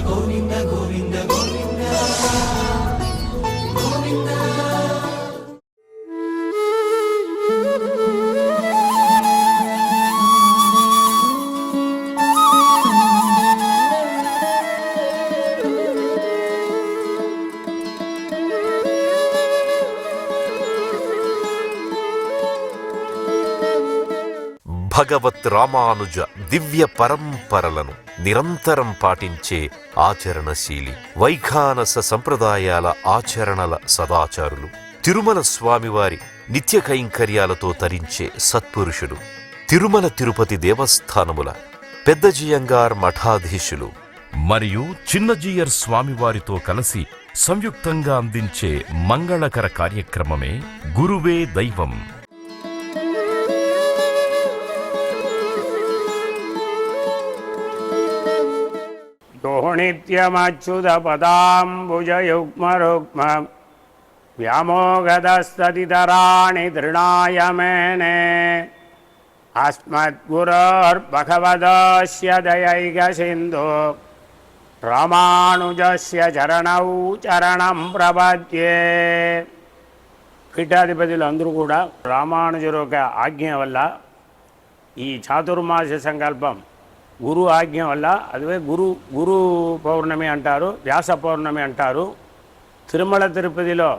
గోవింద గోవింద గోవింద గోవింద. భగవత్ రామానుజ దివ్య పరంపరలను నిరంతరం పాటించే ఆచరణశీలి, వైఖానస సంప్రదాయాల ఆచరణల సదాచారులు, తిరుమల స్వామివారి నిత్య కైంకర్యాలతో తరించే సత్పురుషులు, తిరుమల తిరుపతి దేవస్థానముల పెద్దజియంగార్ మఠాధీశులు మరియు చిన్నజీయర్ స్వామివారితో కలిసి సంయుక్తంగా అందించే మంగళకర కార్యక్రమమే గురువే దైవం. నిత్యమచ్యుతపదాంబుజయుగ్మరుగ్మ వ్యామోగదస్తదితరాణి తృణాయ మేనే అస్మద్గురోర్భగవదస్య దయైకసింధో రామానుజస్య చరణౌ చరణం ప్రపద్యే. పీఠాధిపతులు అందరూ కూడా రామానుజుల యొక్క ఆజ్ఞ వల్ల ఈ చాతుర్మాస సంకల్పం గురు ఆజ్ఞ వల్ల, అదే గురు పౌర్ణమి అంటారు, వ్యాస పౌర్ణమి అంటారు. తిరుమల తిరుపతిలో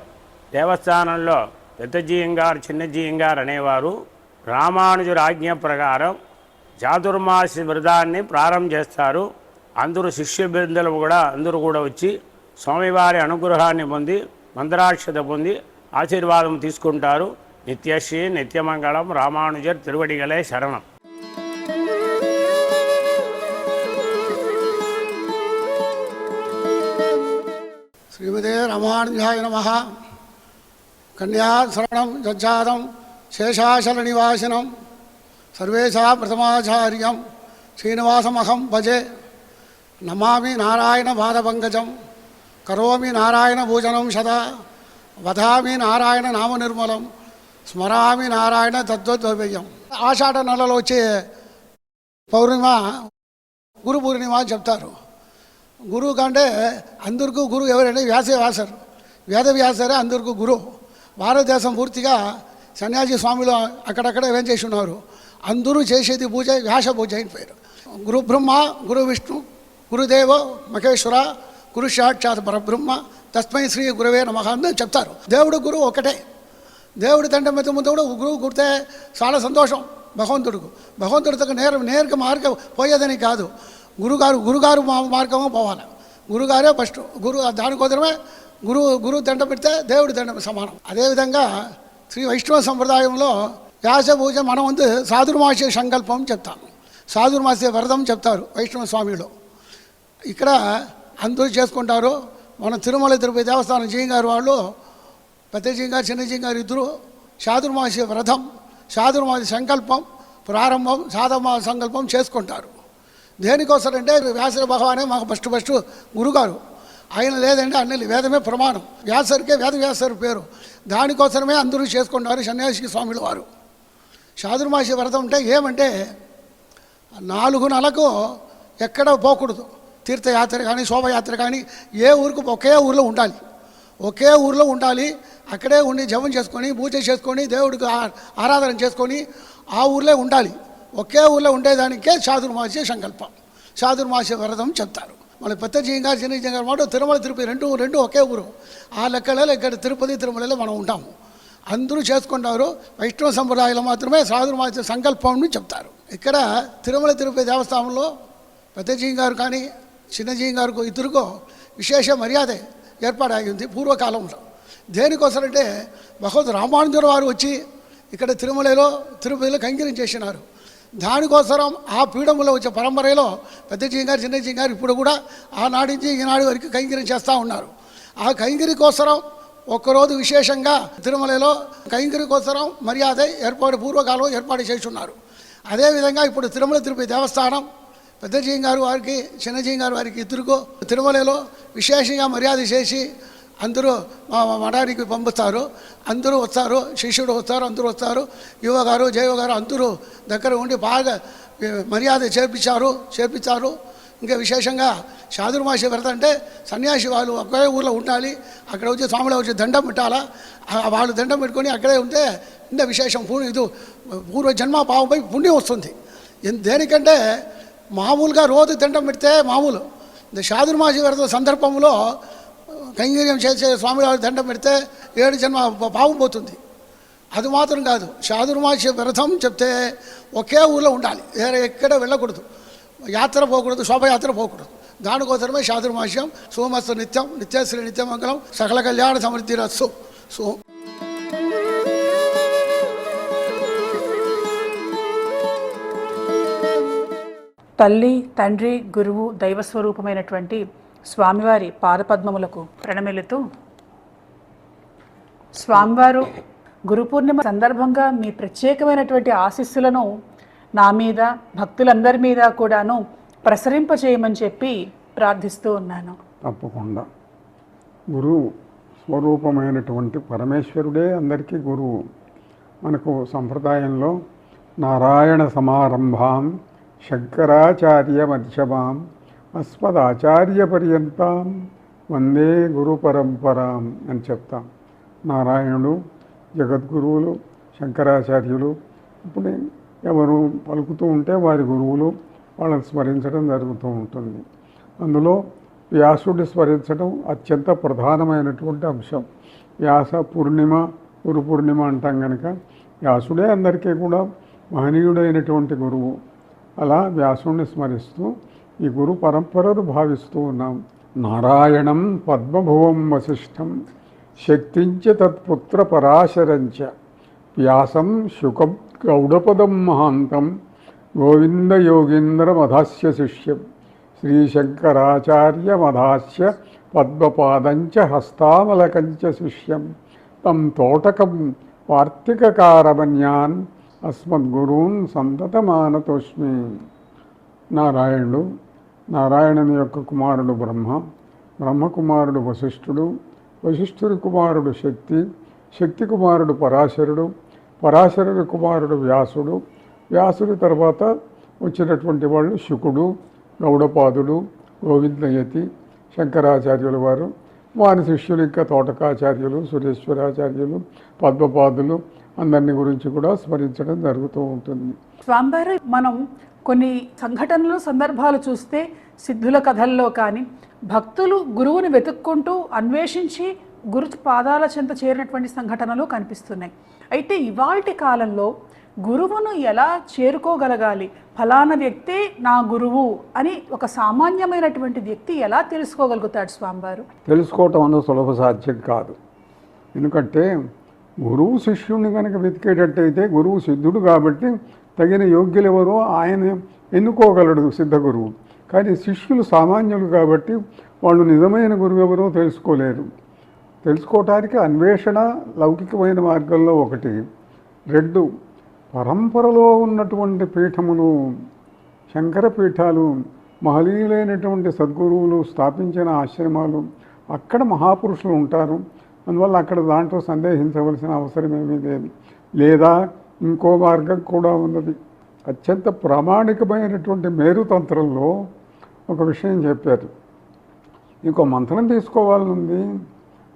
దేవస్థానంలో పెద్దజీయంగారు చిన్నజీయంగారు అనేవారు రామానుజుల ఆజ్ఞ ప్రకారం చాతుర్మాస వ్రతాన్ని ప్రారంభం చేస్తారు. అందరూ శిష్య బృందులు కూడా అందరూ కూడా వచ్చి స్వామివారి అనుగ్రహాన్ని పొంది మంత్రాక్షత పొంది ఆశీర్వాదం తీసుకుంటారు. నిత్యశ్రీ నిత్యమంగళం రామానుజర్ తిరువడిగలే శరణం. శ్రీమతే రామానుజాయ నమః. కన్యా శరణం జజ్జాతం శేషాచల నివాసినం సర్వేశా ప్రథమాచార్యం శ్రీనివాసమహం భజే. నమామి నారాయణ పాదపంకజం కరోమి నారాయణ పూజనం సదా వదామి నారాయణ నామ నిర్మలం స్మరామి నారాయణ తద్వద్వ్యయం. ఆషాఢ నెలలో వచ్చే పౌర్ణిమ గురు పూర్ణిమ అని చెప్తారు. గురువు కంటే అందరికీ గురువు ఎవరంటే వ్యాసారు, వేదవ్యాసరే అందరికీ గురువు. భారతదేశం పూర్తిగా సన్యాసి స్వామిలు అక్కడక్కడ ఏం చేసి ఉన్నారు. అందరూ చేసేది పూజ వ్యాస పూజ అయిపోయారు. గురు బ్రహ్మ గురు విష్ణు గురుదేవ మహేశ్వర గురు సాక్షాత్ పరబ్రహ్మ తస్మై శ్రీ గురువే నమః అని చెప్తారు. దేవుడు గురువు ఒకటే. దేవుడి తండ్రి మీద ముందు కూడా గురువు గుర్తే చాలా సంతోషం. భగవంతుడితో నేరుగా మార్గం పోయేదని కాదు, గురుగారు మార్గం పోవాలి. గురుగారే ఫస్ట్. దానికోసమే గురువు దండ పెడితే దేవుడి దండ సమానం. అదేవిధంగా శ్రీ వైష్ణవ సంప్రదాయంలో వ్యాస పూజ మనం ముందు సాధుర్మాస సంకల్పం చెప్తాను, సాధుర్మాస వ్రతం చెప్తారు వైష్ణవ స్వామిలో. ఇక్కడ అందరూ చేసుకుంటారు. మన తిరుమల తిరుపతి దేవస్థానం జీగారు వాళ్ళు పెద్ద జీగారు చిన్న జీగారు ఇద్దరు సాధుర్మాస వ్రతం సాధుర్మాస సంకల్పం ప్రారంభం సాధుర్మాస సంకల్పం చేసుకుంటారు. దేనికోసం అంటే వ్యాస భగవానే మాకు ఫస్ట్ గురుగారు. ఆయన లేదంటే అన్ని వేదమే ప్రమాణం. వ్యాసరికే వేదవ్యాసరి పేరు. దానికోసమే అందరూ చేసుకుంటారు సన్యాసి స్వామిల వారు. చాతుర్మాస వ్రతం అంటే ఏమంటే 4 నెలలకు ఎక్కడ పోకూడదు. తీర్థయాత్ర కానీ శోభయాత్ర కానీ ఏ ఊరికి ఒకే ఊరిలో ఉండాలి. అక్కడే ఉండి జపం చేసుకొని పూజ చేసుకొని దేవుడికి ఆరాధన చేసుకొని ఆ ఊర్లో ఉండాలి. ఒకే ఊళ్ళో ఉండేదానికే చాతుర్మాస సంకల్పం చాతుర్మాస వ్రతం చెప్తారు. మన పెద్ద జీగారు చిన్న జీగారు మాట తిరుమల తిరుపతి రెండు ఒకే ఊరు. ఆ లెక్కలలో ఇక్కడ తిరుపతి తిరుమలలో మనం ఉంటాము. అందరూ చేసుకుంటారు. వైష్ణవ సంప్రదాయాలు మాత్రమే చాతుర్మాస సంకల్పం చెప్తారు. ఇక్కడ తిరుమల తిరుపతి దేవస్థానంలో పెద్ద జీగారు కానీ చిన్న జీగారు ఇద్దరికో విశేష మర్యాద ఏర్పాటైంది పూర్వకాలంలో. దేనికోసమంటే భగవద్ రామానుజుల వారు వచ్చి ఇక్కడ తిరుపతిలో కైంకర్యం చేసినారు. దానికోసం ఆ పీఠంలో వచ్చే పరంపరలో పెద్ద జీగారు చిన్న జీగారు ఇప్పుడు కూడా ఆనాటి నుంచి ఈనాడు వరకు కైంకర్యం చేస్తూ ఉన్నారు. ఆ కైంకర్య కోసం ఒక్కరోజు విశేషంగా తిరుమలలో కైంకర్య కోసం మర్యాద పూర్వకాలం ఏర్పాటు చేస్తున్నారు. అదేవిధంగా ఇప్పుడు తిరుమల తిరుపతి దేవస్థానం పెద్ద జీగారు వారికి చిన్న జీగారు వారికి ఇద్దరుకు తిరుమలలో విశేషంగా మర్యాద చేసి అందరూ మఠానికి పంపిస్తారు. అందరూ వస్తారు, శిష్యుడు వస్తారు, అందరూ వస్తారు. యువగారు జయగారు అందరూ దగ్గర ఉండి బాగా మర్యాద చేపించారు. ఇంకా విశేషంగా చాతుర్మాస వ్రతం అంటే సన్యాసి వాళ్ళు ఒకే ఊళ్ళో ఉండాలి, అక్కడ వచ్చి స్వామిలో వచ్చి దండం పెట్టాలా, వాళ్ళు దండం పెట్టుకొని అక్కడే ఉంటే ఇంకా విశేషం. ఇది పూర్వ జన్మ పాపంపై పుణ్యం వస్తుంది. దేనికంటే మామూలుగా రోజు దండం పెడితే మామూలు, చాతుర్మాస వ్రతం సందర్భంలో కైంకర్యం చేసే స్వామివారి దండం పెడితే 7 జన్మ పాపం పోతుంది. అది మాత్రం కాదు, చాతుర్మాస వ్రతం చెప్తే ఒకే ఊళ్ళో ఉండాలి, వేరే ఎక్కడ వెళ్ళకూడదు, యాత్ర పోకూడదు, శోభయాత్ర పోకూడదు. దానికోసమే చాతుర్మాస్యం. సోమస్తు నిత్యం, నిత్యశ్రీ నిత్యమంగళం, సకల కళ్యాణ సమృద్ధి రస్సు. తల్లి, తండ్రి, గురువు, దైవస్వరూపమైనటువంటి స్వామివారి పాదపద్మములకు ప్రణమిల్లుతూ, స్వామివారు గురు పూర్ణిమ సందర్భంగా మీ ప్రత్యేకమైనటువంటి ఆశీస్సులను నా మీద, భక్తులందరి మీద కూడాను ప్రసరింపచేయమని చెప్పి ప్రార్థిస్తూ ఉన్నాను. తప్పకుండా. గురువు స్వరూపమైనటువంటి పరమేశ్వరుడే అందరికీ గురువు. మనకు సంప్రదాయంలో నారాయణ సమారంభాం శంకరాచార్య మధ్యమాం అస్మదాచార్య పర్యంతం వందే గురు పరంపరాం అని చెప్తాం. నారాయణుడు జగద్గురువులు, శంకరాచార్యులు, ఇప్పుడు ఎవరు పలుకుతూ ఉంటే వారి గురువులు, వాళ్ళని స్మరించడం జరుగుతూ ఉంటుంది. అందులో వ్యాసుడిని స్మరించడం అత్యంత ప్రధానమైనటువంటి అంశం. వ్యాస పూర్ణిమ, గురు పూర్ణిమ అంటాం కనుక వ్యాసుడే అందరికీ కూడా మహనీయుడైనటువంటి గురువు. అలా వ్యాసుడిని స్మరిస్తూ ఈ గురు పరంపరను భావిస్తూ ఉన్నాం. నారాయణం పద్మభువం వశిష్ఠం శక్తించ తత్పుత్ర పరాశరంచ వ్యాసం శుకం గౌడపదం మహాంతం గోవింద యోగీంద్ర మధాస్య శిష్యం శ్రీశంకరాచార్య మధాస్య పద్మపాదంచ హస్తామలకంచ శిష్యం తం తోటకం వార్తికకారమన్యాన్ అస్మద్గురూన్ సంతతమానతోస్మి. నారాయణుడు, నారాయణుని యొక్క కుమారుడు బ్రహ్మ, బ్రహ్మకుమారుడు వశిష్ఠుడు, వశిష్ఠుడి కుమారుడు శక్తి, శక్తి కుమారుడు పరాశరుడు, పరాశరుడి కుమారుడు వ్యాసుడు, వ్యాసుడి తర్వాత వచ్చినటువంటి వాళ్ళు శుకుడు, గౌడపాదుడు, గోవిందయతి, శంకరాచార్యుల వారు, వారి శిష్యులు ఇంకా తోటకాచార్యులు, సురేశ్వరాచార్యులు, పద్మపాదులు అందరిని గురించి కూడా స్మరించడం జరుగుతూ ఉంటుంది. స్వామివారు మనం కొన్ని సంఘటనలు, సందర్భాలు చూస్తే సిద్ధుల కథల్లో కానీ భక్తులు గురువుని వెతుక్కుంటూ అన్వేషించి గురు పాదాల చెంత చేరినటువంటి సంఘటనలు కనిపిస్తున్నాయి. అయితే ఇవాల్టి కాలంలో గురువును ఎలా చేరుకోగలగాలి, ఫలానా వ్యక్తే నా గురువు అని ఒక సామాన్యమైనటువంటి వ్యక్తి ఎలా తెలుసుకోగలుగుతాడు స్వామివారు? తెలుసుకోవటం అన్నది సులభ సాధ్యం కాదు. ఎందుకంటే గురువు శిష్యుడిని కనుక వెతికేటట్టయితే గురువు సిద్ధుడు కాబట్టి తగిన యోగ్యులు ఎవరో ఆయన ఎన్నుకోగలడు సిద్ధ గురువు. కానీ శిష్యులు సామాన్యులు కాబట్టి వాళ్ళు నిజమైన గురువు ఎవరో తెలుసుకోలేరు. తెలుసుకోవటానికి అన్వేషణ లౌకికమైన మార్గంలో ఒకటి. 2, పరంపరలో ఉన్నటువంటి పీఠములు, శంకర పీఠాలు, మహనీయులైనటువంటి సద్గురువులు స్థాపించిన ఆశ్రమాలు, అక్కడ మహాపురుషులు ఉంటారు. అందువల్ల అక్కడ దాంట్లో సందేహించవలసిన అవసరం ఏమీ లేదు. లేదా ఇంకో మార్గం కూడా ఉన్నది. అత్యంత ప్రామాణికమైనటువంటి మేరుతంత్రంలో ఒక విషయం చెప్పారు. ఇంకో మంత్రం తీసుకోవాలనుంది,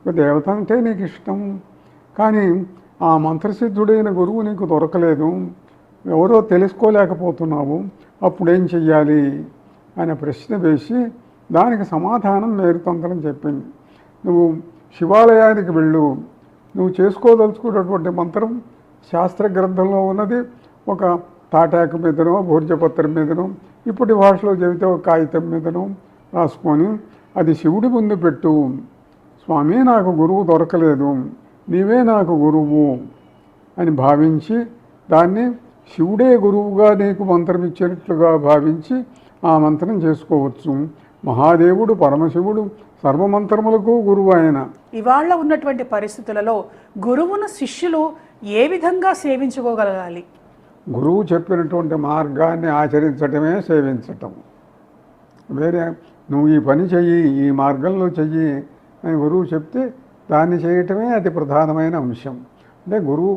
ఒక దేవత అంటే నీకు ఇష్టం, కానీ ఆ మంత్రసిద్ధుడైన గురువు నీకు దొరకలేదు, ఎవరో తెలుసుకోలేకపోతున్నావు, అప్పుడేం చెయ్యాలి అనే ప్రశ్న వేసి దానికి సమాధానం మేరుతంత్రం చెప్పింది. నువ్వు శివాలయానికి వెళ్ళు, నువ్వు చేసుకోదలుచుకున్నటువంటి మంత్రం శాస్త్ర గ్రంథంలో ఉన్నది ఒక తాటాకు మీదనో భోజ్యపత్రం మీదనో, ఇప్పటి భాషలో చెబితే ఒక కాగితం మీదనో రాసుకొని అది శివుడి ముందు పెట్టు. స్వామి నాకు గురువు దొరకలేదు, నీవే నాకు గురువు అని భావించి దాన్ని శివుడే గురువుగా నీకు మంత్రం ఇచ్చినట్లుగా భావించి ఆ మంత్రం చేసుకోవచ్చు. మహాదేవుడు, పరమశివుడు సర్వమంత్రములకు గురువు ఆయన. ఇవాళ ఉన్నటువంటి పరిస్థితులలో గురువును శిష్యులు ఏ విధంగా సేవించుకోగలగాలి? గురువు చెప్పినటువంటి మార్గాన్ని ఆచరించటమే సేవించటం. వేరే నువ్వు ఈ పని చెయ్యి, ఈ మార్గంలో చెయ్యి అని గురువు చెప్తే దాన్ని చేయటమే అతి ప్రధానమైన అంశం. అంటే గురువు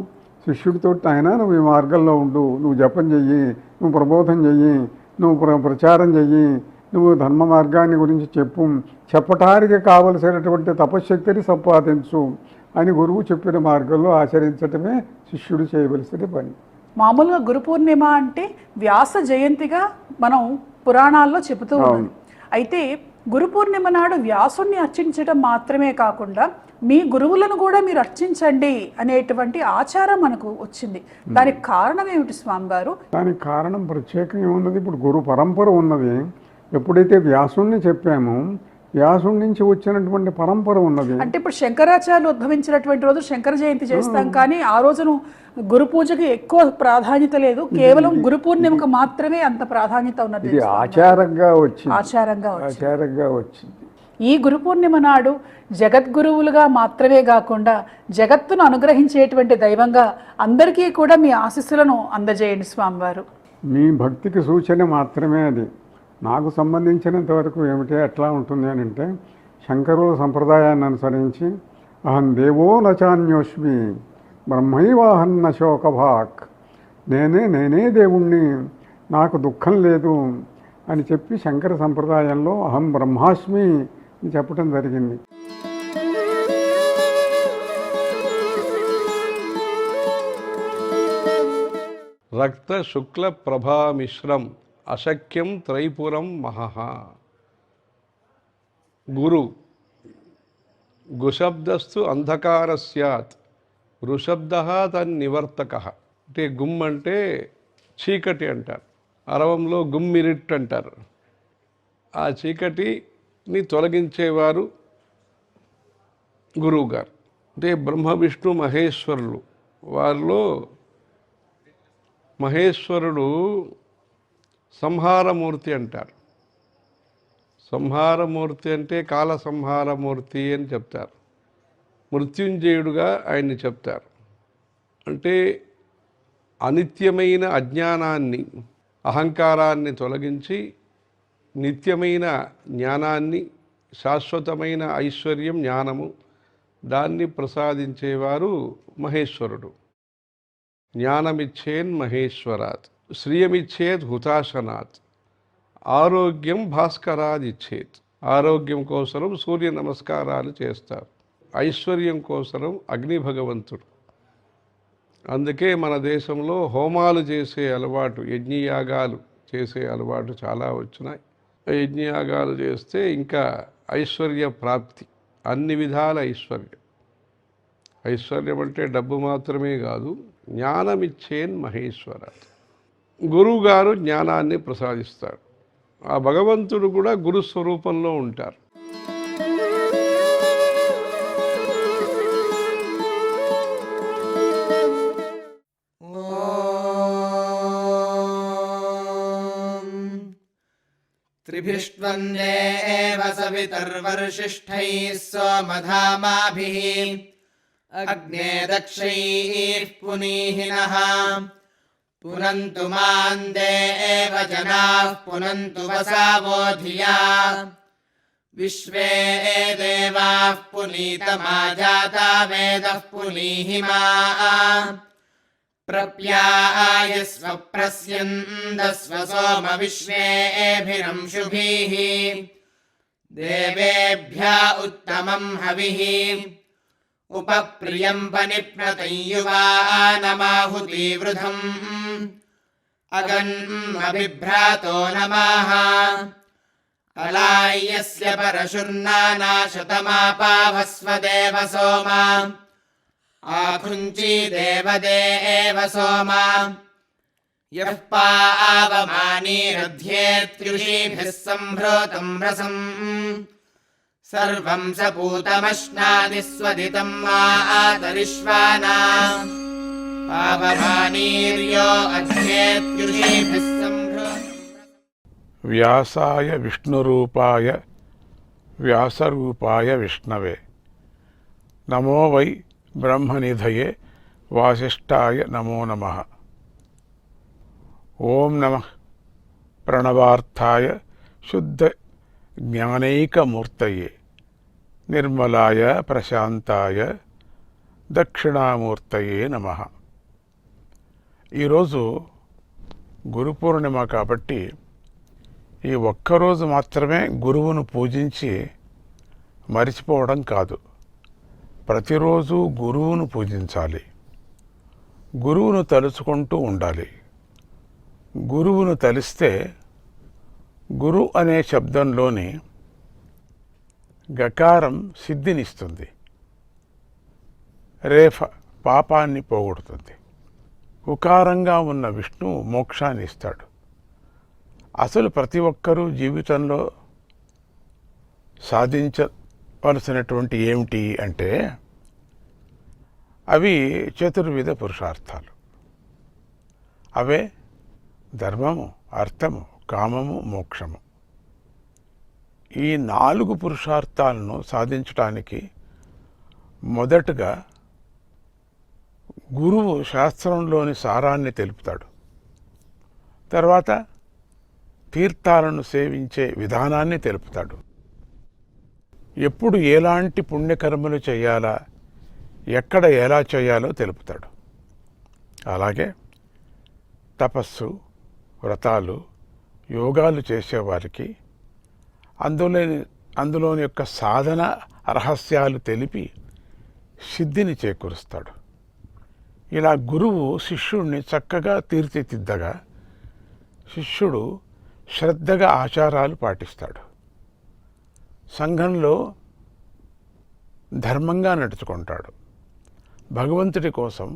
శిష్యుడితో ఆయన నువ్వు ఈ మార్గంలో ఉండు, నువ్వు జపం చెయ్యి, నువ్వు ప్రబోధం చెయ్యి, నువ్వు ప్రచారం చెయ్యి, నువ్వు ధర్మ మార్గాన్ని గురించి చెప్పటానికి కావలసినటువంటి తపశ్శక్తిని సంపాదించు అని గురువు చెప్పిన మార్గంలో ఆచరించటమే శిష్యుడు చేయవలసిన పని. మామూలుగా గురు పూర్ణిమ అంటే వ్యాస జయంతిగా మనం పురాణాల్లో చెబుతూ ఉన్నాం. అయితే గురు పూర్ణిమ నాడు వ్యాసుణ్ణి అర్చించడం మాత్రమే కాకుండా మీ గురువులను కూడా మీరు అర్చించండి అనేటువంటి ఆచారం మనకు వచ్చింది. దానికి కారణం ఏమిటి స్వామివారు? దానికి కారణం ప్రత్యేకంగా ఉన్నది. ఇప్పుడు గురు పరంపర ఉన్నది. ఎప్పుడైతే వ్యాసుణ్ణి చెప్పామో వ్యాసుడి నుంచి వచ్చినటువంటి పరంపర ఉన్నది. అంటే ఇప్పుడు శంకరాచార్యులు ఉద్భవించినటువంటి రోజు శంకర జయంతి చేస్తాం, కానీ ఆ రోజును గురు పూజకి ఎక్కువ ప్రాధాన్యత లేదు. కేవలం గురు పూర్ణిమకు మాత్రమే అంత ప్రాధాన్యత ఉన్నది. ఇది ఆచారంగా వచ్చింది. ఈ గురు పూర్ణిమ నాడు జగద్గురువులుగా మాత్రమే కాకుండా జగత్తును అనుగ్రహించేటువంటి దైవంగా అందరికీ కూడా మీ ఆశీస్సులను అందజేయండి స్వామివారు. మీ భక్తికి సూచన మాత్రమే అది. నాకు సంబంధించినంత వరకు ఏమిటి ఎట్లా ఉంటుంది అని అంటే, శంకరుల సంప్రదాయాన్ని అనుసరించి అహం దేవో నచాన్యోష్మి బ్రహ్మైవాహన్న శోకభాక్, నేనే దేవుణ్ణి, నాకు దుఃఖం లేదు అని చెప్పి శంకర సంప్రదాయంలో అహం బ్రహ్మాస్మి అని చెప్పడం జరిగింది. రక్త శుక్ల ప్రభామిశ్రం అశక్యం త్రైపురం మహః. గురు గుశబ్దస్తు అంధకార స్యాత్ ఋషబ్ద తన్నివర్తక. అంటే గుమ్ అంటే చీకటి అంటారు, అరవంలో గుమ్మిరిట్ అంటారు. ఆ చీకటిని తొలగించేవారు గురువు గారు. అంటే బ్రహ్మ విష్ణు మహేశ్వరులు, వారిలో మహేశ్వరుడు సంహారమూర్తి అంటారు. సంహారమూర్తి అంటే కాల సంహారమూర్తి అని చెప్తారు. మృత్యుంజయుడుగా ఆయన్ని చెప్తారు. అంటే అనిత్యమైన అజ్ఞానాన్ని, అహంకారాన్ని తొలగించి నిత్యమైన జ్ఞానాన్ని, శాశ్వతమైన ఐశ్వర్యం జ్ఞానము, దాన్ని ప్రసాదించేవారు మహేశ్వరుడు. జ్ఞానమిచ్చేన్ మహేశ్వరాత్, శ్రియమిచ్చేత్ హుతాశనాత్, ఆరోగ్యం భాస్కరాదిచ్చేత్. ఆరోగ్యం కోసరం సూర్య నమస్కారాలు చేస్తారు, ఐశ్వర్యం కోసరం అగ్ని భగవంతుడు. అందుకే మన దేశంలో హోమాలు చేసే అలవాటు, యజ్ఞయాగాలు చేసే అలవాటు చాలా వచ్చినాయి. యజ్ఞయాగాలు చేస్తే ఇంకా ఐశ్వర్య ప్రాప్తి, అన్ని విధాల ఐశ్వర్యం. ఐశ్వర్యం అంటే డబ్బు మాత్రమే కాదు, జ్ఞానమిచ్చేన్ మహేశ్వర. గురువుగారు జ్ఞానాన్ని ప్రసాదిస్తాడు. ఆ భగవంతుడు కూడా గురు స్వరూపంలో ఉంటారు. త్రిభిష్ట్వందేవ సవితుర్వర్షిష్ఠైః సోమధామాభిః అగ్నే దక్షైః పునీహినః పునంతు మాన్ దేవ జనాః పునంతు వసావో ధియా విశ్వే దేవాః పునీతమాజాతా వేదః పునీహిమా ప్రప్యాయస్వ ప్రస్యందస్వ సోమ విశ్వేభిరంశుభిః దేవేభ్యః ఉత్తమం హవిః ఉపప్రియం పనిప్నతం యువానమాహుతివృధం అగన్మభిభ్రాతో నమః అలాయ్యస్య పరశుర్నానాశతమాపావస్వ దేవ సోమా ఆఖుంచీ దేవదేవ సోమా యః పావమానీరధ్యేత్యుషీభిః సంభృతం రసం సర్వం సపూతమశ్నాది స్వదితం మాతరిష్వానా పావమానీర్యో అధ్యేత్యుషీభిః సంభృతం. వ్యాసాయ విష్ణురూపాయ వ్యాసరూపాయ విష్ణవే నమో వై బ్రహ్మనిధయే వాసిష్ఠాయ నమో నమః. ఓం నమః ప్రణవార్థాయ శుద్ధ జ్ఞానైకమూర్తయే నిర్మలాయ ప్రశాంతాయ దక్షిణామూర్తయే నమః. ఈరోజు గురు పూర్ణిమ కాబట్టి ఈ ఒక్కరోజు మాత్రమే గురువును పూజించి మరిచిపోవడం కాదు, ప్రతిరోజు గురువును పూజించాలి, గురువును తలుచుకుంటూ ఉండాలి. గురువును తలిస్తే గురు అనే శబ్దంలోని గకారం సిద్ధినిస్తుంది, రేఫ పాపాన్ని పోగొడుతుంది, ఉకారంగా ఉన్న విష్ణువు మోక్షాన్ని ఇస్తాడు. అసలు ప్రతి ఒక్కరూ జీవితంలో సాధించవలసినటువంటి ఏమిటి అంటే అవి చతుర్విధ పురుషార్థాలు. అవే ధర్మము, అర్థము, కామము, మోక్షము. ఈ 4 పురుషార్థాలను సాధించడానికి మొదటగా గురువు శాస్త్రంలోని సారాన్ని తెలుపుతాడు. తర్వాత తీర్థాలను సేవించే విధానాన్ని తెలుపుతాడు. ఎప్పుడు ఎలాంటి పుణ్యకర్మలు చేయాలా, ఎక్కడ ఎలా చేయాలో తెలుపుతాడు. అలాగే తపస్సు, వ్రతాలు, యోగాలు చేసేవారికి అందులోని యొక్క సాధన రహస్యాలు తెలిపి సిద్ధిని చేకూరుస్తాడు. ఇలా గురువు శిష్యుడిని చక్కగా తీర్చిదిద్దగా శిష్యుడు శ్రద్ధగా ఆచారాలు పాటిస్తాడు, సంఘంలో ధర్మంగా నడుచుకుంటాడు, భగవంతుడి కోసం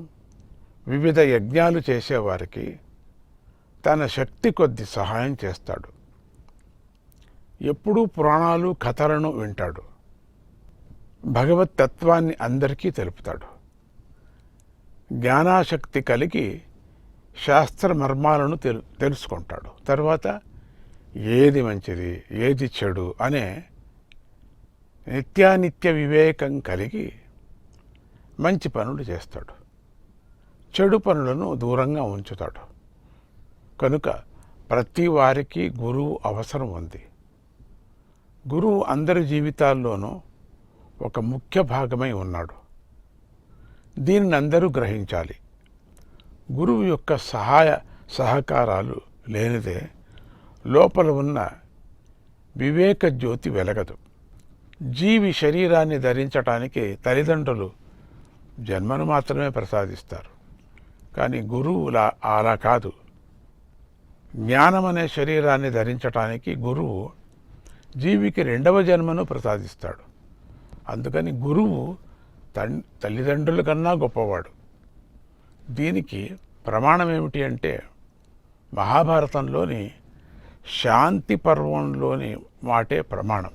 వివిధ యజ్ఞాలు చేసేవారికి తన శక్తి కొద్ది సహాయం చేస్తాడు. ఎప్పుడూ పురాణాలు, కథలను వింటాడు, భగవత్ తత్వాన్ని అందరికీ తెలుపుతాడు. జ్ఞానాశక్తి కలిగి శాస్త్ర మర్మాలను తెలుసుకుంటాడు. తర్వాత ఏది మంచిది, ఏది చెడు అనే నిత్యానిత్య వివేకం కలిగి మంచి పనులు చేస్తాడు, చెడు పనులను దూరంగా ఉంచుతాడు. కనుక ప్రతి వారికి గురువు అవసరం ఉంది. గురువు అందరి జీవితాల్లోనూ ఒక ముఖ్య భాగమై ఉన్నాడు. దీనిని అందరూ గ్రహించాలి. గురువు యొక్క సహాయ సహకారాలు లేనిదే లోపల ఉన్న వివేక జ్యోతి వెలగదు. జీవి శరీరాన్ని ధరించటానికి తల్లిదండ్రులు జన్మను మాత్రమే ప్రసాదిస్తారు, కానీ గురువు అలా కాదు. జ్ఞానం అనే శరీరాన్ని ధరించటానికి గురువు జీవికి 2వ జన్మను ప్రసాదిస్తాడు. అందుకని గురువు తల్లిదండ్రుల కన్నా గొప్పవాడు. దీనికి ప్రమాణం ఏమిటి అంటే మహాభారతంలోని శాంతి పర్వంలోని మాటే ప్రమాణం.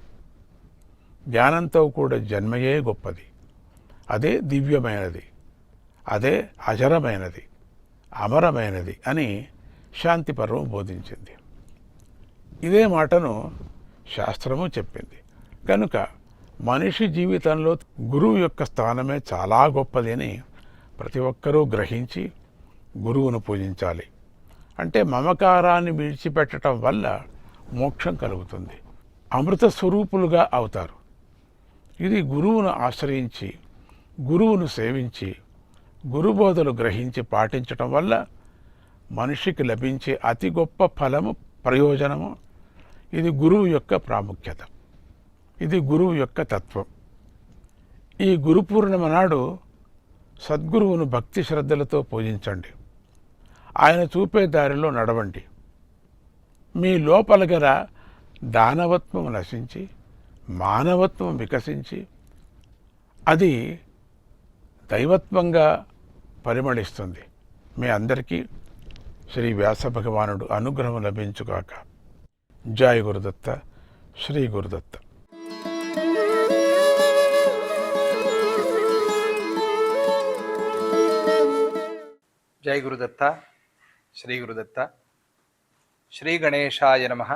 జ్ఞానంతో కూడా జన్మయే గొప్పది, అదే దివ్యమైనది, అదే అజరమైనది, అమరమైనది అని శాంతి పర్వం బోధించింది. ఇదే మాటను శాస్త్రము చెప్పింది. కనుక మనిషి జీవితంలో గురువు యొక్క స్థానమే చాలా గొప్పది అని ప్రతి ఒక్కరూ గ్రహించి గురువును పూజించాలి. అంటే మమకారాన్ని విడిచిపెట్టడం వల్ల మోక్షం కలుగుతుంది, అమృత స్వరూపులుగా అవుతారు. ఇది గురువును ఆశ్రయించి, గురువును సేవించి, గురుబోధలు గ్రహించి పాటించటం వల్ల మనిషికి లభించే అతి గొప్ప ఫలము, ప్రయోజనము. ఇది గురువు యొక్క ప్రాముఖ్యత, ఇది గురువు యొక్క తత్వం. ఈ గురు పూర్ణిమ నాడు సద్గురువును భక్తి శ్రద్ధలతో పూజించండి, ఆయన చూపే దారిలో నడవండి. మీ లోపల గల దానవత్వం నశించి మానవత్వం వికసించి అది దైవత్వంగా పరిమళిస్తుంది. మీ అందరికీ శ్రీ వ్యాస భగవానుడు అనుగ్రహం లభించుగాక. జై గురుదత్త, శ్రీ గురుదత్త. జై గురుదత్త, శ్రీ గురుదత్త. శ్రీ గణేశాయ నమః,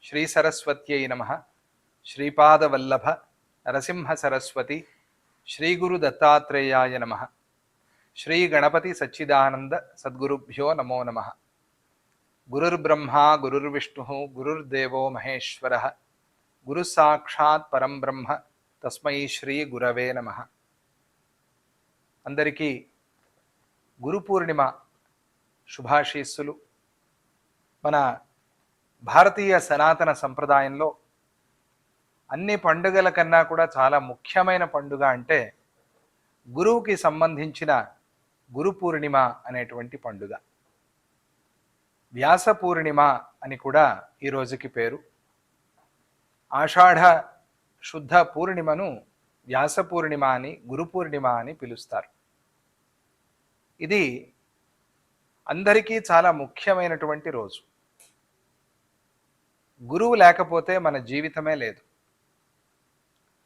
శ్రీ సరస్వత్యై నమః, శ్రీపాదవల్లభ నరసింహ సరస్వతి, శ్రీ గురు దత్తాత్రేయాయ నమః, శ్రీ గణపతి సచ్చిదానంద సద్గురుభ్యో నమో నమః. గురుర్బ్రహ్మా గురుర్విష్ణుః గురుర్దేవో మహేశ్వరః, గురు సాక్షాత్ పరం బ్రహ్మ తస్మై శ్రీ గురవే నమః. అందరికీ గురు పూర్ణిమ శుభాశీస్సులు. మన భారతీయ సనాతన సంప్రదాయంలో అన్ని పండుగల కన్నా కూడా చాలా ముఖ్యమైన పండుగ అంటే గురువుకి సంబంధించిన గురు పూర్ణిమ అనేటువంటి పండుగ. వ్యాస పూర్ణిమ అని కూడా ఈ రోజుకి పేరు. ఆషాఢ శుద్ధ పూర్ణిమను వ్యాస పూర్ణిమ అని, గురు పూర్ణిమ అని పిలుస్తారు. ఇది అందరికీ చాలా ముఖ్యమైనటువంటి రోజు. గురువు లేకపోతే మన జీవితమే లేదు.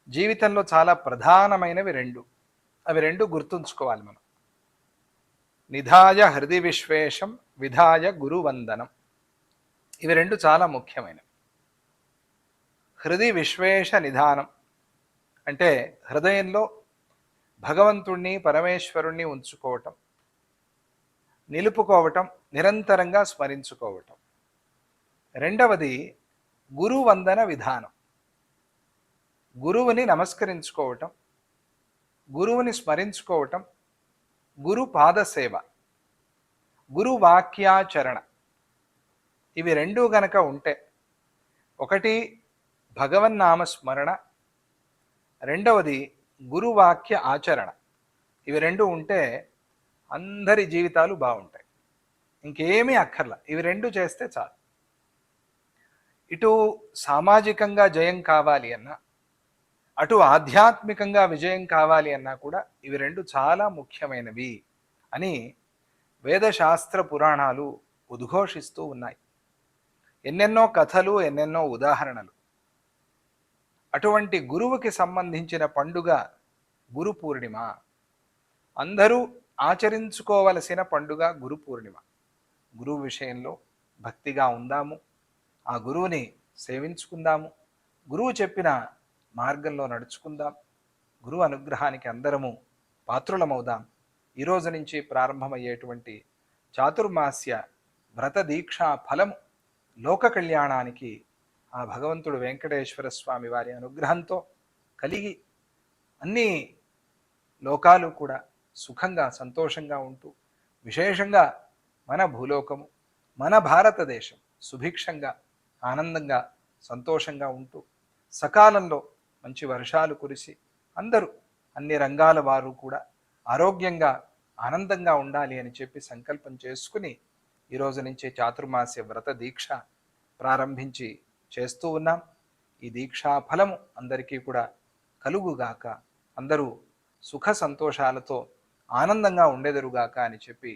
జీవితంలో చాలా ప్రధానమైనవి రెండు. అవి రెండు గుర్తుంచుకోవాలి మనం. నిధాయ హృది విశ్వేశం విధాయ గురువందనం. ఇవి రెండు చాలా ముఖ్యమైనవి. హృది విశ్వేశ నిధానం అంటే హృదయంలో భగవంతుణ్ణి పరమేశ్వరుణ్ణి ఉంచుకోవటం, నిలుపుకోవటం, నిరంతరంగా స్మరించుకోవటం. రెండవది గురువందన విధానం. గురువుని నమస్కరించుకోవటం, గురువుని స్మరించుకోవటం, గురు పాదసేవ, గురు వాక్యాచరణ. ఇవి రెండూ గనక ఉంటే, ఒకటి భగవన్నామ స్మరణ, రెండవది గురువాక్య ఆచరణ. ఇవి రెండు ఉంటే అందరి జీవితాలు బాగుంటాయి. ఇంకేమీ అక్కర్లా, ఇవి రెండు చేస్తే చాలు. ఇటు సామాజికంగా జయం కావాలి అన్నా, అటు ఆధ్యాత్మికంగా విజయం కావాలి అన్నా కూడా ఇవి రెండు చాలా ముఖ్యమైనవి అని వేదశాస్త్ర పురాణాలు ఉద్ఘోషిస్తూ ఉన్నాయి. ఎన్నెన్నో కథలు, ఎన్నెన్నో ఉదాహరణలు. అటువంటి గురువుకి సంబంధించిన పండుగ గురు పూర్ణిమ. అందరూ ఆచరించుకోవలసిన పండుగ గురు పూర్ణిమ. గురువు విషయంలో భక్తిగా ఉందాము, ఆ గురువుని సేవించుకుందాము, గురువు చెప్పిన మార్గంలో నడుచుకుందాం, గురువు అనుగ్రహానికి అందరము పాత్రులమవుదాం. ఈరోజు నుంచి ప్రారంభమయ్యేటువంటి చాతుర్మాస్య వ్రత దీక్షా ఫలము లోక కళ్యాణానికి ఆ భగవంతుడు వెంకటేశ్వర స్వామి వారి అనుగ్రహంతో కలిగి అన్ని లోకాలు కూడా సుఖంగా సంతోషంగా ఉంటూ, విశేషంగా మన భూలోకము, మన భారతదేశం సుభిక్షంగా ఆనందంగా సంతోషంగా ఉంటూ, సకాలంలో మంచి వర్షాలు కురిసి అందరూ అన్ని రంగాల వారు కూడా ఆరోగ్యంగా ఆనందంగా ఉండాలి అని చెప్పి సంకల్పం చేసుకుని ఈరోజు నుంచి చాతుర్మాస్య వ్రత దీక్ష ప్రారంభించి చేస్తూ ఉన్నాం. ఈ దీక్షా ఫలము అందరికీ కూడా కలుగుగాక, అందరూ సుఖ సంతోషాలతో ఆనందంగా ఉండెదరుగాక అని చెప్పి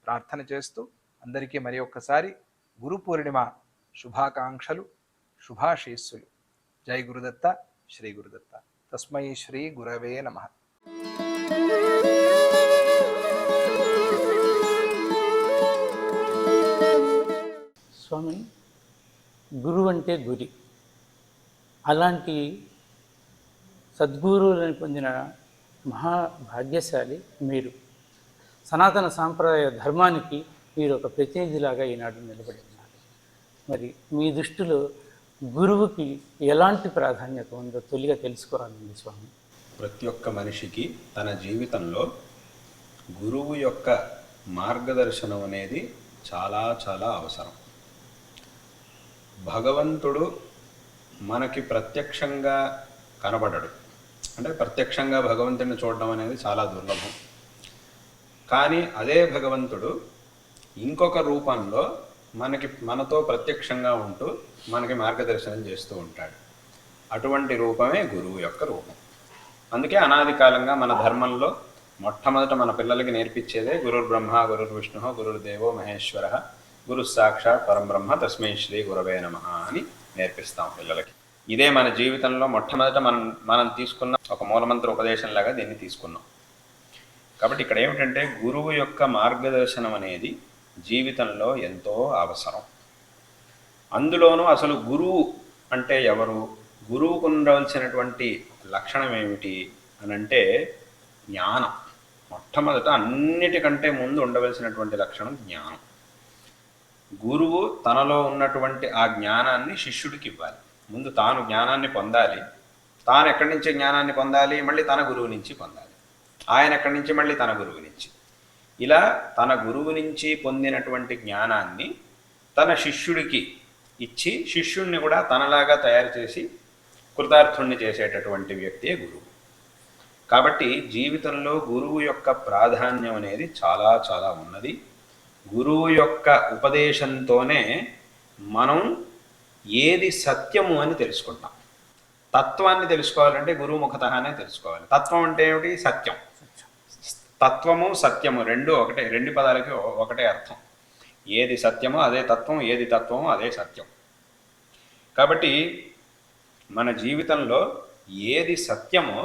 ప్రార్థన చేస్తూ అందరికీ మరి ఒక్కసారి గురు పూర్ణిమ శుభాకాంక్షలు, శుభాశీస్సులు. జై గురుదత్త, శ్రీ గురుదత్త. తస్మై శ్రీ గురవే నమః. స్వామి, గురువు అంటే గురి. అలాంటి సద్గురువులను పొందిన మహాభాగ్యశాలి మీరు. సనాతన సాంప్రదాయ ధర్మానికి మీరు ఒక ప్రతినిధిలాగా ఈనాడు నిలబడి ఉన్నారు. మరి మీ దృష్టిలో గురువుకి ఎలాంటి ప్రాధాన్యత ఉందో తొలిగా తెలుసుకోవాలండి స్వామి. ప్రతి ఒక్క మనిషికి తన జీవితంలో గురువు యొక్క మార్గదర్శనం అనేది చాలా చాలా అవసరం. భగవంతుడు మనకి ప్రత్యక్షంగా కనబడడు. అంటే ప్రత్యక్షంగా భగవంతుడిని చూడడం అనేది చాలా దుర్లభం. కానీ అదే భగవంతుడు ఇంకొక రూపంలో మనతో ప్రత్యక్షంగా ఉంటూ మనకి మార్గదర్శనం చేస్తూ ఉంటాడు. అటువంటి రూపమే గురువు యొక్క రూపం. అందుకే అనాది కాలంగా మన ధర్మంలో మొట్టమొదట మన పిల్లలకి నేర్పించేదే గురుర్ బ్రహ్మ గురుర్ విష్ణు గురుర్దేవో మహేశ్వర గురు సాక్షాత్ పరంబ్రహ్మ తస్మై శ్రీ గురవే నమః అని నేర్పిస్తాం పిల్లలకి. ఇదే మన జీవితంలో మొట్టమొదట మనం తీసుకున్న ఒక మూలమంత్ర ఉపదేశంలాగా దీన్ని తీసుకున్నాం. కాబట్టి ఇక్కడ ఏమిటంటే గురువు యొక్క మార్గదర్శనం అనేది జీవితంలో ఎంతో అవసరం. అందులోనూ అసలు గురువు అంటే ఎవరు, గురువుకు ఉండవలసినటువంటి లక్షణం ఏమిటి అని అంటే జ్ఞానం. మొట్టమొదట అన్నిటికంటే ముందు ఉండవలసినటువంటి లక్షణం జ్ఞానం. గురువు తనలో ఉన్నటువంటి ఆ జ్ఞానాన్ని శిష్యుడికి ఇవ్వాలి. ముందు తాను జ్ఞానాన్ని పొందాలి. తాను ఎక్కడి నుంచి జ్ఞానాన్ని పొందాలి, మళ్ళీ తన గురువు నుంచి పొందాలి. ఆయన ఎక్కడి నుంచి, మళ్ళీ తన గురువు నుంచి. ఇలా తన గురువు నుంచి పొందినటువంటి జ్ఞానాన్ని తన శిష్యుడికి ఇచ్చి శిష్యుణ్ణి కూడా తనలాగా తయారు చేసి కృతార్థుణ్ణి చేసేటటువంటి వ్యక్తే గురువు. కాబట్టి జీవితంలో గురువు యొక్క ప్రాధాన్యం అనేది చాలా చాలా ఉన్నది. గురువు యొక్క ఉపదేశంతోనే మనం ఏది సత్యము అని తెలుసుకుంటాం. తత్వాన్ని తెలుసుకోవాలంటే గురువు ముఖతఃనే తెలుసుకోవాలి. తత్వం అంటే ఏమిటి? సత్యం. తత్వము సత్యము రెండు ఒకటే, రెండు పదాలకి ఒకటే అర్థం. ఏది సత్యమో అదే తత్వం, ఏది తత్వమో అదే సత్యం. కాబట్టి మన జీవితంలో ఏది సత్యమో,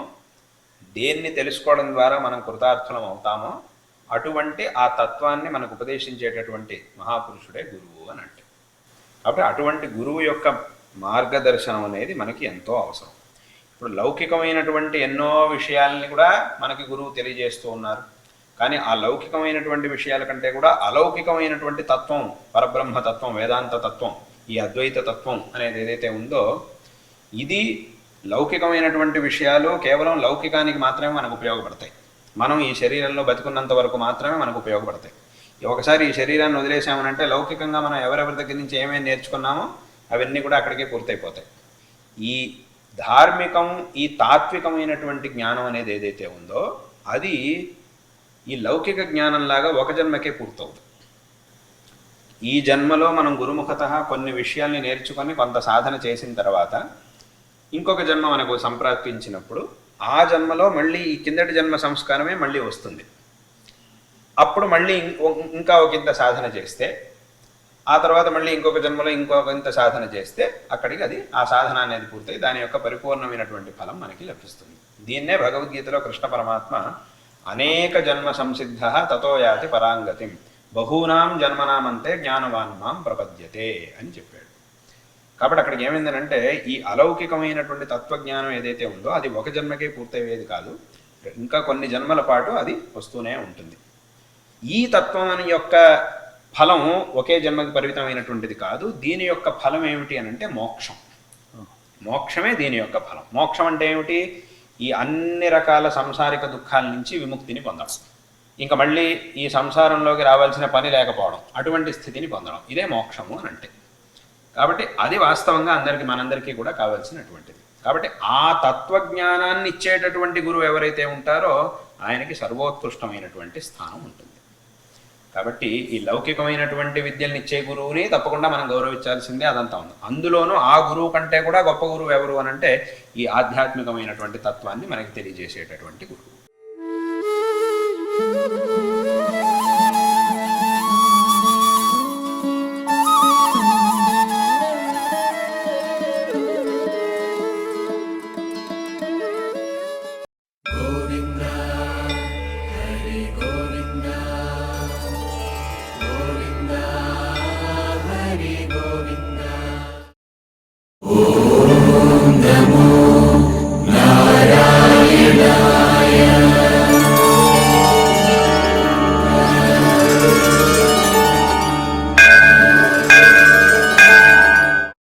దేన్ని తెలుసుకోవడం ద్వారా మనం కృతార్థులం అవుతామో అటువంటి ఆ తత్వాన్ని మనకు ఉపదేశించేటటువంటి మహాపురుషుడే గురువు అని అంటే. కాబట్టి అటువంటి గురువు యొక్క మార్గదర్శనం అనేది మనకి ఎంతో అవసరం. ఇప్పుడు లౌకికమైనటువంటి ఎన్నో విషయాలని కూడా మనకి గురువు తెలియజేస్తూ ఉన్నారు. కానీ ఆ లౌకికమైనటువంటి విషయాల కంటే కూడా అలౌకికమైనటువంటి తత్వం, పరబ్రహ్మ తత్వం, వేదాంత తత్వం, ఈ అద్వైత తత్వం అనేది ఏదైతే ఉందో, ఇది లౌకికమైనటువంటి విషయాలు కేవలం లౌకికానికి మాత్రమే మనకు ఉపయోగపడతాయి. మనం ఈ శరీరంలో బతికున్నంత వరకు మాత్రమే మనకు ఉపయోగపడతాయి. ఒకసారి ఈ శరీరాన్ని వదిలేసామనంటే లౌకికంగా మనం ఎవరెవరి దగ్గర నుంచి ఏమేమి నేర్చుకున్నామో అవన్నీ కూడా అక్కడికే పూర్తయిపోతాయి. ఈ ధార్మికం, ఈ తాత్వికమైనటువంటి జ్ఞానం అనేది ఏదైతే ఉందో అది ఈ లౌకిక జ్ఞానంలాగా ఒక జన్మకే పూర్తవుతుంది. ఈ జన్మలో మనం గురుముఖతః కొన్ని విషయాల్ని నేర్చుకొని కొంత సాధన చేసిన తర్వాత ఇంకొక జన్మ మనకు సంప్రాప్తించినప్పుడు ఆ జన్మలో మళ్ళీ ఈ కిందటి జన్మ సంస్కారమే మళ్ళీ వస్తుంది. అప్పుడు మళ్ళీ ఇంకా ఒక ఇంత సాధన చేస్తే, ఆ తర్వాత మళ్ళీ ఇంకొక జన్మలో ఇంకొక ఇంత సాధన చేస్తే అక్కడికి అది ఆ సాధన అనేది పూర్తయి దాని యొక్క పరిపూర్ణమైనటువంటి ఫలం మనకి లభిస్తుంది. దీన్నే భగవద్గీతలో కృష్ణ పరమాత్మ అనేక జన్మ సంసిద్ధ తతో యాతి పరాంగతిం బహూనాం జన్మనామంతే జ్ఞానవాన్ మాం ప్రపద్యతే అని చెప్పాడు. కాబట్టి అక్కడికి ఏమైందనంటే ఈ అలౌకికమైనటువంటి తత్వజ్ఞానం ఏదైతే ఉందో అది ఒక జన్మకే పూర్తయ్యేది కాదు, ఇంకా కొన్ని జన్మల పాటు అది వస్తూనే ఉంటుంది. ఈ తత్వం యొక్క ఫలం ఒకే జన్మకి పరిమితమైనటువంటిది కాదు. దీని యొక్క ఫలం ఏమిటి అని అంటే మోక్షం. మోక్షమే దీని యొక్క ఫలం. మోక్షం అంటే ఏమిటి? ఈ అన్ని రకాల సంసారిక దుఃఖాల నుంచి విముక్తిని పొందడం, ఇంకా మళ్ళీ ఈ సంసారంలోకి రావాల్సిన పని లేకపోవడం, అటువంటి స్థితిని పొందడం, ఇదే మోక్షము అని అంటే. కాబట్టి అది వాస్తవంగా మనందరికీ కూడా కావాల్సినటువంటిది. కాబట్టి ఆ తత్వజ్ఞానాన్ని ఇచ్చేటటువంటి గురువు ఎవరైతే ఉంటారో ఆయనకి సర్వోత్కృష్టమైనటువంటి స్థానం ఉంటుంది. కాబట్టి ఈ లౌకికమైనటువంటి విద్యల్ని ఇచ్చే గురువుని తప్పకుండా మనం గౌరవించాల్సిందే, అదంతా ఉంది. అందులోనూ ఆ గురువు కంటే కూడా గొప్ప గురువు ఎవరు అని అంటే ఈ ఆధ్యాత్మికమైనటువంటి తత్వాన్ని మనకి తెలియజేసేటటువంటి గురువు.